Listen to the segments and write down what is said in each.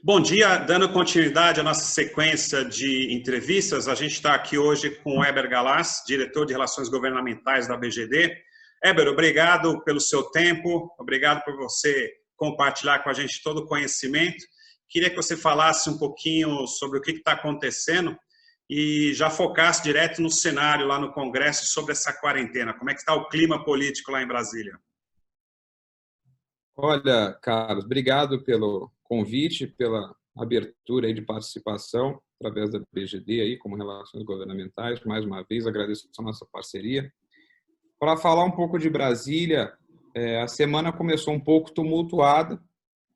Bom dia, dando continuidade à nossa sequência de entrevistas, a gente está aqui hoje com o Heber Galás, diretor de Relações Governamentais da BGD. Heber, obrigado pelo seu tempo, obrigado por você compartilhar com a gente todo o conhecimento. Queria que você falasse um pouquinho sobre o que está acontecendo e já focasse direto no cenário lá no Congresso sobre essa quarentena. Como é que está o clima político lá em Brasília? Olha, Carlos, obrigado pelo convite, pela abertura aí de participação através da BGD aí como Relações Governamentais. Mais uma vez, agradeço a nossa parceria. Para falar um pouco de Brasília, a semana começou um pouco tumultuada,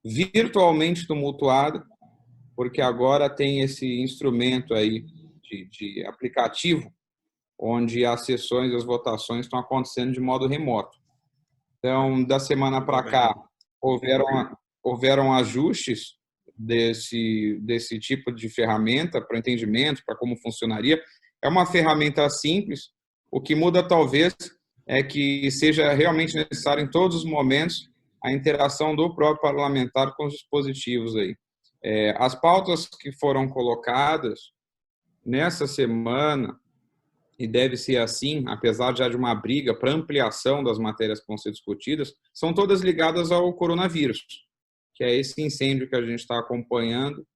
virtualmente tumultuada, porque agora tem esse instrumento aí de aplicativo, onde as sessões e as votações estão acontecendo de modo remoto. Então, da semana para cá, houveram ajustes desse tipo de ferramenta para entendimento, para como funcionaria. É uma ferramenta simples, o que muda talvez é que seja realmente necessário em todos os momentos a interação do próprio parlamentar com os dispositivos aí. As pautas que foram colocadas nessa semana, e deve ser assim, apesar já de uma briga para ampliação das matérias que vão ser discutidas, são todas ligadas ao coronavírus, que é esse incêndio que a gente está acompanhando,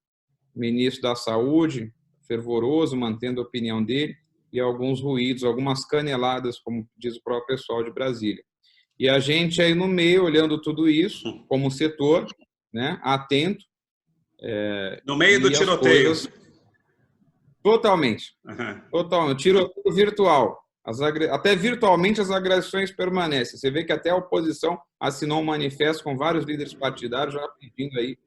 o ministro da Saúde, fervoroso, mantendo a opinião dele, e alguns ruídos, algumas caneladas, como diz o próprio pessoal de Brasília. E a gente aí no meio, olhando tudo isso, como setor, né, atento. No meio do tiroteio. Totalmente. Totalmente. Tiroteio virtual. Até virtualmente as agressões permanecem. Você vê que até a oposição assinou um manifesto com vários líderes partidários já pedindo aí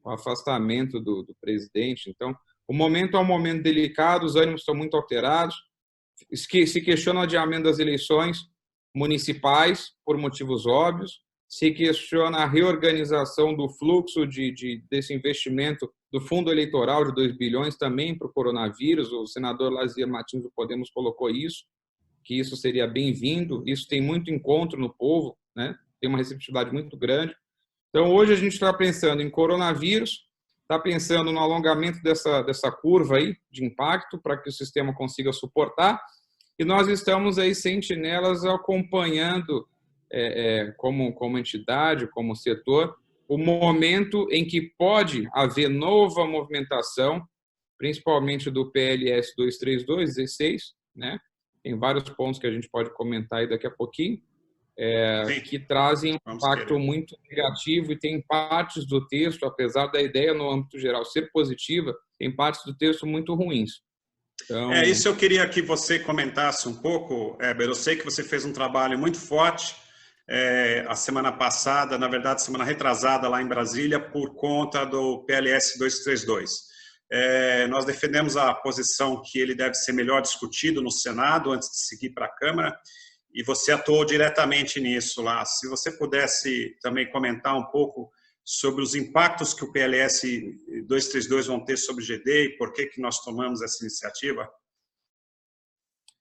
o afastamento do presidente. Então, o momento é um momento delicado, os ânimos estão muito alterados. Se questiona o adiamento das eleições municipais por motivos óbvios. Se questiona a reorganização do fluxo desse investimento do fundo eleitoral de 2 bilhões também para o coronavírus. O senador Lazier Martins do Podemos colocou isso, que isso seria bem-vindo. Isso tem muito encontro no povo, né? Tem uma receptividade muito grande. Então, hoje a gente está pensando em coronavírus, está pensando no alongamento dessa curva aí de impacto para que o sistema consiga suportar, e nós estamos aí sentinelas acompanhando como entidade, como setor, o momento em que pode haver nova movimentação, principalmente do PLS 232, 16, né? Tem vários pontos que a gente pode comentar aí daqui a pouquinho, que trazem um impacto muito negativo, e tem partes do texto, apesar da ideia no âmbito geral ser positiva, tem partes do texto muito ruins. Então... isso eu queria que você comentasse um pouco, Heber. Eu sei que você fez um trabalho muito forte a semana passada, na verdade, semana retrasada lá em Brasília, por conta do PLS 232. Nós defendemos a posição que ele deve ser melhor discutido no Senado antes de seguir para a Câmara, e você atuou diretamente nisso lá. Se você pudesse também comentar um pouco sobre os impactos que o PLS 232 vão ter sobre o GD e por que nós tomamos essa iniciativa?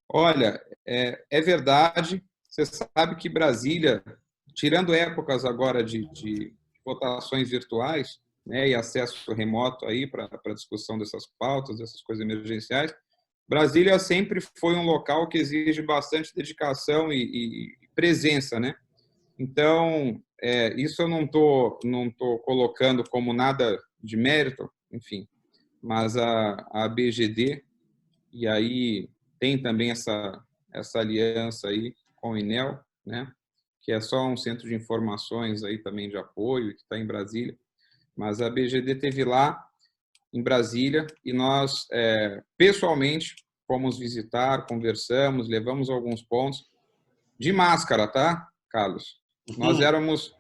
Olha, é verdade. Você sabe que Brasília, tirando épocas agora de votações virtuais, né, e acesso remoto aí para a discussão dessas pautas, dessas coisas emergenciais, Brasília sempre foi um local que exige bastante dedicação e presença, né? Então, isso eu não tô colocando como nada de mérito, enfim, mas a BGD, e aí tem também essa aliança aí com o INEL, né, que é só um centro de informações aí também de apoio, que está em Brasília, mas a BGD teve lá em Brasília e nós, pessoalmente, fomos visitar, conversamos, levamos alguns pontos de máscara, tá, Carlos? Nós éramos,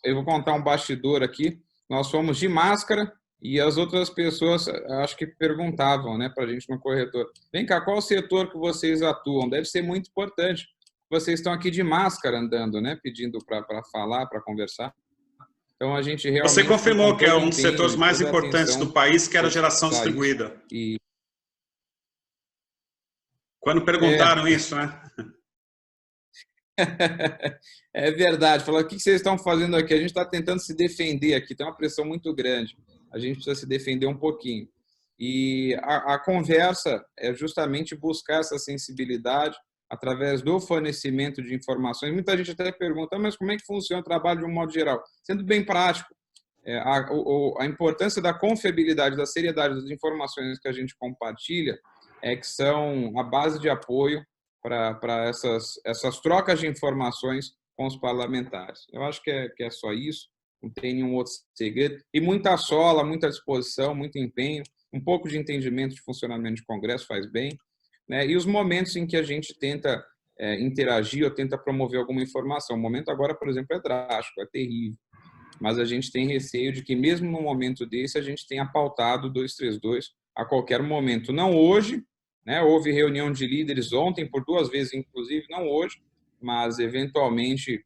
eu vou contar um bastidor aqui, nós fomos de máscara e as outras pessoas, acho que perguntavam, né, para a gente no corredor, vem cá, qual o setor que vocês atuam? Deve ser muito importante. Vocês estão aqui de máscara andando, né, pedindo para falar, para conversar. Então, a gente realmente... Você confirmou que é um dos setores mais importantes do país, que era a geração distribuída. Quando perguntaram isso, né? É verdade. Falaram, o que vocês estão fazendo aqui? A gente está tentando se defender aqui, tem uma pressão muito grande. a gente precisa se defender um pouquinho. E a conversa é justamente buscar essa sensibilidade através do fornecimento de informações. Muita gente até pergunta, mas como é que funciona o trabalho de um modo geral? Sendo bem prático, a importância da confiabilidade, da seriedade das informações que a gente compartilha é que são a base de apoio para essas trocas de informações com os parlamentares. Eu acho que é só isso, não tem nenhum outro segredo. E muita sola, muita disposição, muito empenho, um pouco de entendimento de funcionamento de Congresso faz bem, né? E os momentos em que a gente tenta interagir ou tenta promover alguma informação. O momento agora, por exemplo, é drástico, é terrível. Mas a gente tem receio de que, mesmo num momento desse, a gente tenha pautado o 232 a qualquer momento. Não hoje, né? Houve reunião de líderes ontem, por 2 vezes, inclusive, não hoje, mas, eventualmente,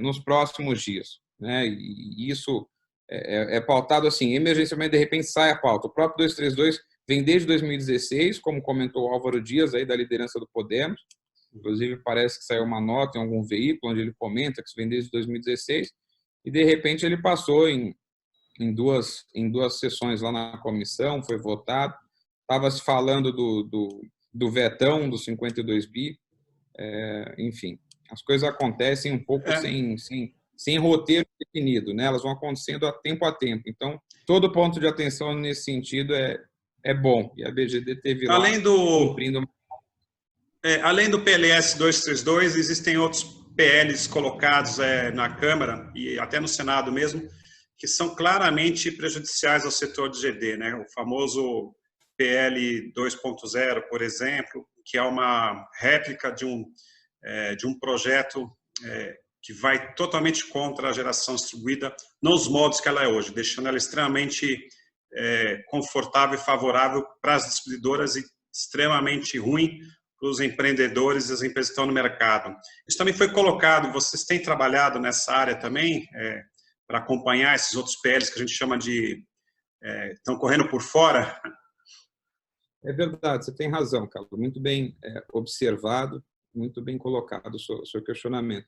nos próximos dias, né? E isso é pautado assim, emergencialmente, de repente sai a pauta. O próprio 232 vem desde 2016, como comentou o Álvaro Dias, aí, da liderança do Podemos. Inclusive, parece que saiu uma nota em algum veículo onde ele comenta que isso vem desde 2016, e, de repente, ele passou em duas sessões lá na comissão, foi votado. Estava se falando do vetão, dos 52 bi, enfim. As coisas acontecem um pouco sem roteiro definido, né? Elas vão acontecendo a tempo. Então, todo ponto de atenção nesse sentido é bom. E a BGD teve lá cumprindo. Além do PLS 232, existem outros PLs colocados na Câmara e até no Senado mesmo, que são claramente prejudiciais ao setor de GD, né? O famoso PL 2.0, por exemplo, que é uma réplica de um projeto que vai totalmente contra a geração distribuída nos modos que ela é hoje, deixando ela extremamente confortável e favorável para as distribuidoras e extremamente ruim para os empreendedores e as empresas que estão no mercado. Isso também foi colocado, vocês têm trabalhado nessa área também, para acompanhar esses outros PLs que a gente chama de estão correndo por fora? É verdade, você tem razão, Carlos. Muito bem observado, muito bem colocado o seu questionamento.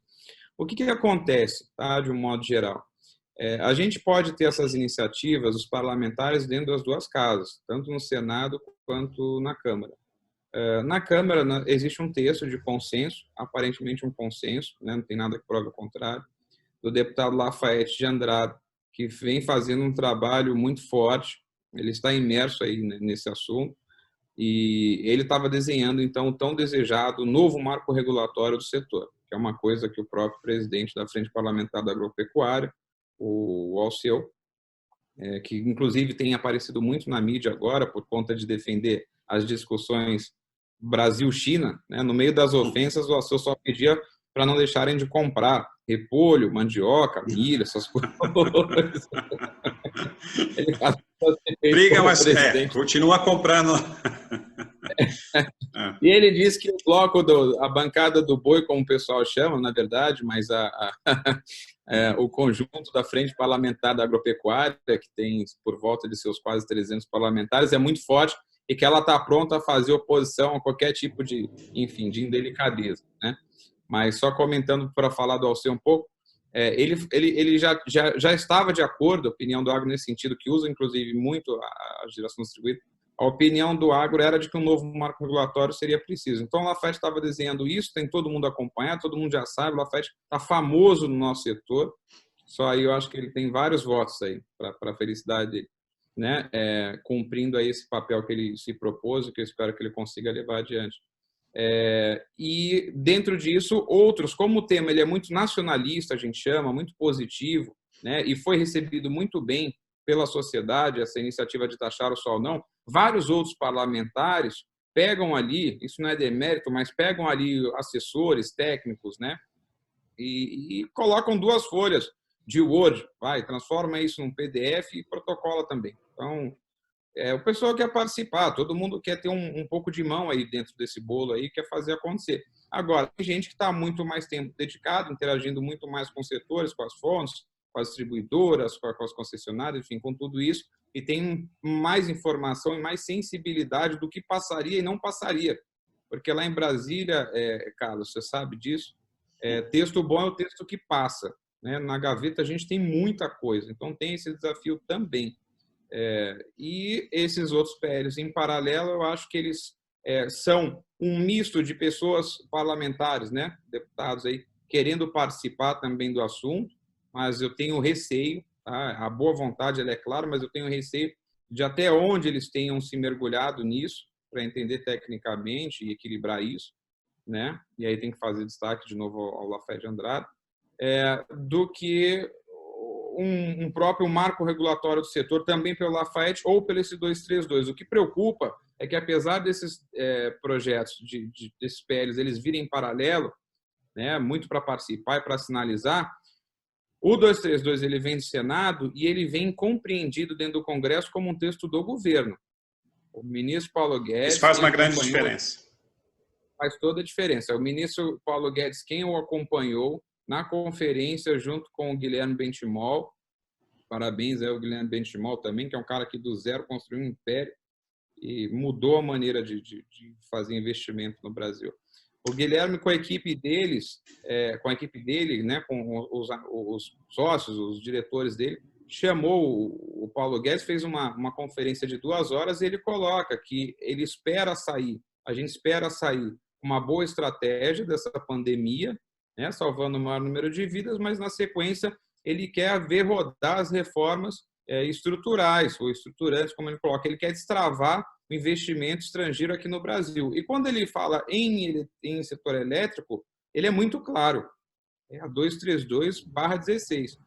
O que acontece, tá, de um modo geral? A gente pode ter essas iniciativas, os parlamentares, dentro das duas casas, tanto no Senado quanto na Câmara. Na Câmara existe um texto de consenso, aparentemente um consenso, né, não tem nada que prove o contrário, do deputado Lafayette de Andrade, que vem fazendo um trabalho muito forte. Ele está imerso aí nesse assunto e ele estava desenhando, então, o tão desejado novo marco regulatório do setor, que é uma coisa que o próprio presidente da Frente Parlamentar da Agropecuária, o Alceu, que inclusive tem aparecido muito na mídia agora por conta de defender as discussões Brasil-China, né? No meio das ofensas, o Alceu só pedia para não deixarem de comprar repolho, mandioca, milho, essas coisas. Ele briga, mas continua comprando. E ele disse que o bloco, a bancada do boi, como o pessoal chama, na verdade, mas o conjunto da Frente Parlamentar da Agropecuária, que tem por volta de seus quase 300 parlamentares, é muito forte e que ela está pronta a fazer oposição a qualquer tipo de indelicadeza, né? Mas só comentando para falar do Alceu um pouco, ele já estava de acordo, a opinião do agro nesse sentido, que usa inclusive muito a geração distribuída. A opinião do agro era de que um novo marco regulatório seria preciso. Então, o Lafayette estava desenhando isso, tem todo mundo acompanhar, todo mundo já sabe, o Lafayette está famoso no nosso setor, só aí eu acho que ele tem vários votos aí para a felicidade dele, né? Cumprindo aí esse papel que ele se propôs, que eu espero que ele consiga levar adiante. E dentro disso, outros, como o tema ele é muito nacionalista, a gente chama, muito positivo, né? E foi recebido muito bem pela sociedade, essa iniciativa de taxar o sol não, vários outros parlamentares pegam ali, isso não é demérito, mas pegam ali assessores técnicos, né? E colocam 2 folhas de Word, transforma isso num PDF e protocola também. Então, o pessoal quer participar, todo mundo quer ter um pouco de mão aí dentro desse bolo aí, quer fazer acontecer. Agora, tem gente que está muito mais tempo dedicado, interagindo muito mais com os setores, com as fontes, com as distribuidoras, com as concessionárias, enfim, com tudo isso, e tem mais informação e mais sensibilidade do que passaria e não passaria. Porque lá em Brasília, Carlos, você sabe disso, texto bom é o texto que passa, né? Na gaveta a gente tem muita coisa, então tem esse desafio também. E esses outros PLs, em paralelo, eu acho que eles são um misto de pessoas parlamentares, né, deputados aí, querendo participar também do assunto, mas eu tenho receio, tá? A boa vontade ela é clara, mas eu tenho receio de até onde eles tenham se mergulhado nisso, para entender tecnicamente e equilibrar isso, né? E aí tem que fazer destaque de novo ao Lafayette Andrade, do que um próprio marco regulatório do setor, também pelo Lafayette ou pelo esse 232. O que preocupa é que, apesar desses projetos, desses PLs, eles virem em paralelo, né, muito para participar e para sinalizar, o 232 ele vem do Senado e ele vem compreendido dentro do Congresso como um texto do governo. O ministro Paulo Guedes... Isso faz uma grande diferença. Faz toda a diferença. O ministro Paulo Guedes, quem o acompanhou na conferência junto com o Guilherme Benchimol, parabéns ao Guilherme Benchimol também, que é um cara que do zero construiu um império e mudou a maneira de fazer investimento no Brasil. O Guilherme, com a equipe dele, né, com os sócios, os diretores dele, chamou o Paulo Guedes, fez uma conferência de 2 horas e ele coloca que ele espera sair, a gente espera sair com uma boa estratégia dessa pandemia, né, salvando o maior número de vidas, mas na sequência ele quer ver rodar as reformas estruturais ou estruturantes, como ele coloca, ele quer destravar o investimento estrangeiro aqui no Brasil. E quando ele fala em setor elétrico, ele é muito claro, é a 232/16.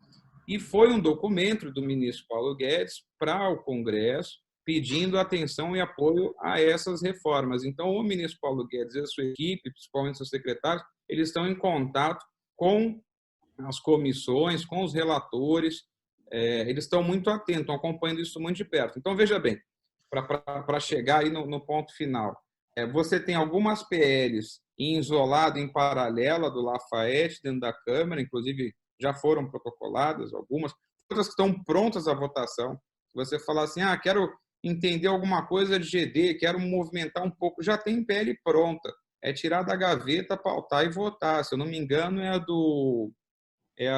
E foi um documento do ministro Paulo Guedes para o Congresso, pedindo atenção e apoio a essas reformas. Então, o ministro Paulo Guedes e a sua equipe, principalmente seus secretários, eles estão em contato com as comissões, com os relatores, eles estão muito atentos, estão acompanhando isso muito de perto. Então, veja bem, para chegar aí no ponto final, você tem algumas PLs isolado em paralelo do Lafayette dentro da Câmara, inclusive já foram protocoladas algumas, outras que estão prontas à votação. Se você falar assim, quero entender alguma coisa de GD, quero movimentar um pouco, já tem PL pronta. É tirar da gaveta, pautar e votar. Se eu não me engano, é a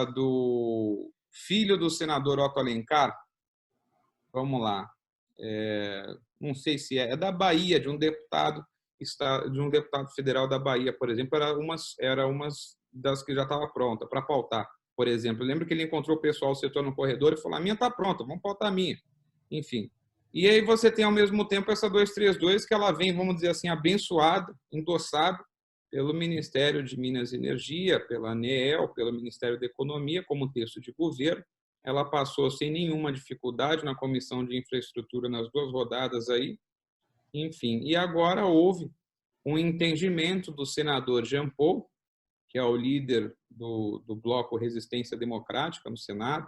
do filho do senador Otto Alencar. Vamos lá. Não sei se é da Bahia, de um deputado federal da Bahia, por exemplo, era umas das que já estava pronta para pautar, por exemplo. Eu lembro que ele encontrou o pessoal do setor no corredor e falou: a minha está pronta, vamos pautar a minha. Enfim. E aí você tem, ao mesmo tempo, essa 232, que ela vem, vamos dizer assim, abençoada, endossada pelo Ministério de Minas e Energia, pela ANEEL, pelo Ministério da Economia, como texto de governo. Ela passou sem nenhuma dificuldade na Comissão de Infraestrutura nas 2 rodadas aí. Enfim, e agora houve um entendimento do senador Jean Paul, que é o líder do Bloco Resistência Democrática no Senado,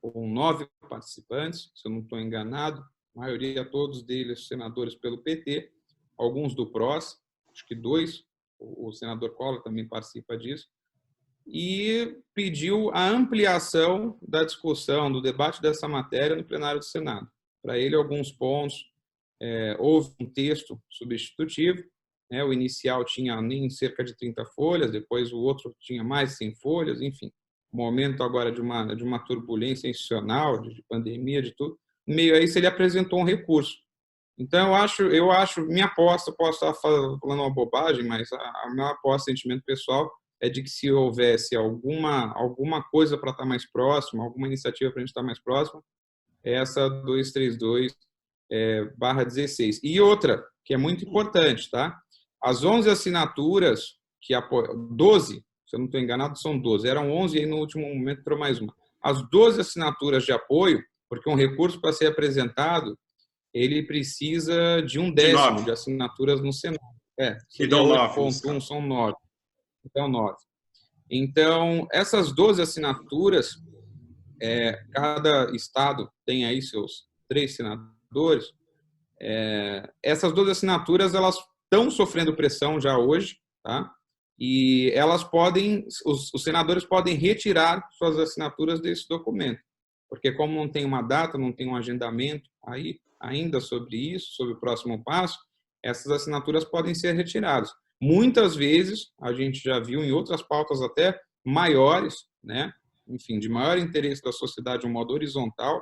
com 9 participantes, se eu não estou enganado, a maioria todos deles senadores pelo PT, alguns do PROS, acho que 2, o senador Collor também participa disso, e pediu a ampliação da discussão, do debate dessa matéria no plenário do Senado. Para ele, alguns pontos, houve um texto substitutivo, né? O inicial tinha nem cerca de 30 folhas, depois o outro tinha mais de 100 folhas, enfim. Momento agora de uma turbulência institucional, de pandemia, de tudo. No meio a isso, ele apresentou um recurso. Então, eu acho, minha aposta, posso estar falando uma bobagem, mas a minha aposta, sentimento pessoal, é de que se houvesse alguma coisa para estar mais próximo, alguma iniciativa para a gente estar mais próximo, é essa 232/16. E outra, que é muito importante, tá? As 11 assinaturas que apoiam, 12, se eu não estou enganado, são 12, eram 11 e aí no último momento entrou mais uma. As 12 assinaturas de apoio, porque um recurso para ser apresentado, ele precisa de 1/10 de assinaturas no Senado. Que dão 9. 8.1 são 9. Então, 9. Então, essas 12 assinaturas, cada estado tem aí seus 3 senadores. Essas 12 assinaturas, elas estão sofrendo pressão já hoje, tá? E elas os senadores podem retirar suas assinaturas desse documento, porque como não tem uma data, não tem um agendamento aí ainda sobre isso, sobre o próximo passo, essas assinaturas podem ser retiradas. Muitas vezes, a gente já viu em outras pautas até maiores, né? Enfim, de maior interesse da sociedade de um modo horizontal,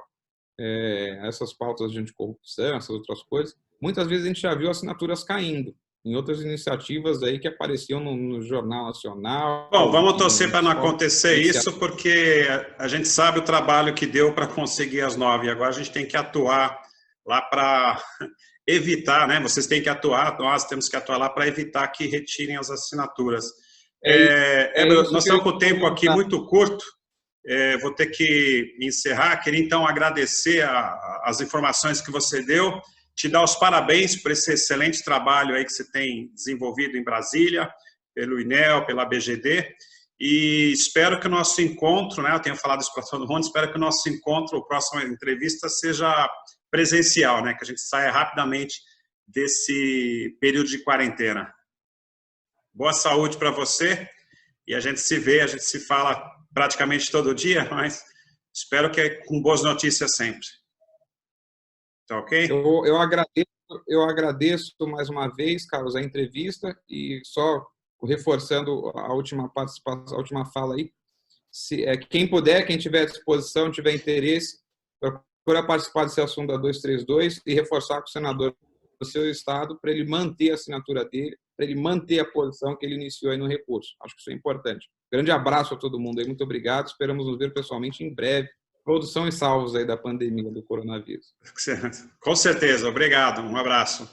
essas pautas de anticorrupção, essas outras coisas, muitas vezes a gente já viu assinaturas caindo em outras iniciativas aí que apareciam no Jornal Nacional. Bom, vamos torcer para não acontecer isso, porque a gente sabe o trabalho que deu para conseguir as 9. Agora a gente tem que atuar lá para evitar, né? Vocês têm que atuar, nós temos que atuar lá para evitar que retirem as assinaturas. Nós estamos com o tempo aqui muito curto, vou ter que encerrar. Queria então agradecer as informações que você deu, te dar os parabéns por esse excelente trabalho aí que você tem desenvolvido em Brasília, pelo INEL, pela BGD, e espero que o nosso encontro, né, eu tenho falado isso para todo mundo, espero que o nosso encontro, a próxima entrevista, seja presencial, né, que a gente saia rapidamente desse período de quarentena. Boa saúde para você, e a gente se vê, a gente se fala praticamente todo dia, mas espero que com boas notícias sempre. Tá ok? Eu agradeço mais uma vez, Carlos, a entrevista, e só reforçando a última participação, a última fala aí, quem puder, quem tiver disposição, tiver interesse, procura participar desse assunto da 232 e reforçar com o senador do seu estado para ele manter a assinatura dele, para ele manter a posição que ele iniciou aí no recurso. Acho que isso é importante. Grande abraço a todo mundo aí, muito obrigado, esperamos nos ver pessoalmente em breve. Produção e salvos aí da pandemia do coronavírus. Com certeza, obrigado, um abraço.